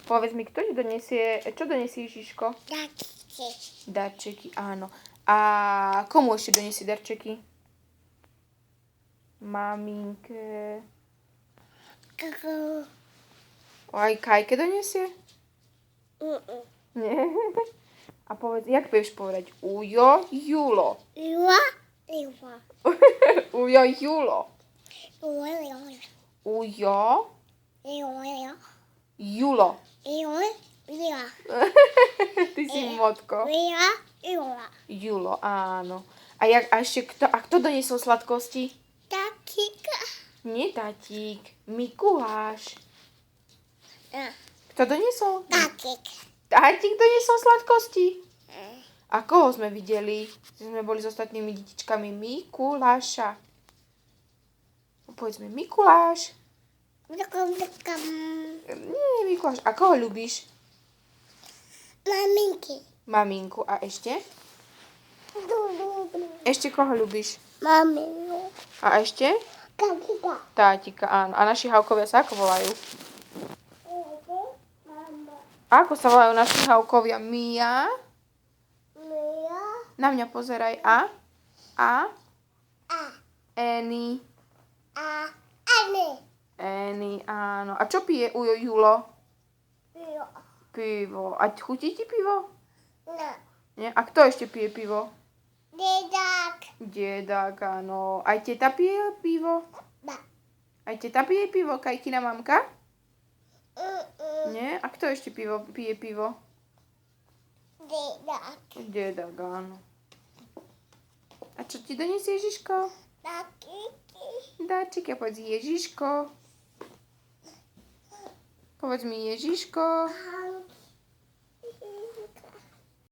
Povedz mi, kto ti donesie, čo donesie Ježiško? Darčeky. Darčeky, áno. A komu ešte donesie darčeky? Maminke. Kuku. Aj Kajke donesie? Nie. A povedz, jak vieš povedať? Ujo, Julo. Iwa. Iwa. Ujo, Julo. Iwa. Ujo, Iwa. Julo. Iwa. Iwa. Ty si modko. Iwa. Iwa. Julo, áno. A ešte kto doniesol sladkosti? Tatika. Nie tatík, Mikuláš. Ah. Kto doniesol? Tatik. Tatík doniesol sladkosti. A koho sme videli? Sme boli s ostatnými detičkami. Mikuláša. Povedzme Mikuláš. Nie, Mikuláš. A koho ľubíš? Maminky. Maminku. A ešte? Ešte koho ľubíš? Maminu. A ešte? Tatika. Tátika, áno. A naši Havkovia sa ako volajú? Mama. Ako sa volajú naši Havkovia? Mia? Mia. Na mňa pozeraj. A? A. Eny. A. Ani. Eny, áno. A čo pije Ujo Julo? Pio. Pivo. A chutí ti pivo? No. Nie? A kto ešte pije pivo? Dedak. Dedák, áno. Aj teta pije pivo? Ba. Aj teta pije pivo? Kajkina mamka? Mm-mm. Nie? A kto ešte pije pivo? Dedak. Dedák, áno. A čo ti donesie Ježiško? Takiki. Dáčik, ja povedz Ježiško. Povedz mi Ježiško.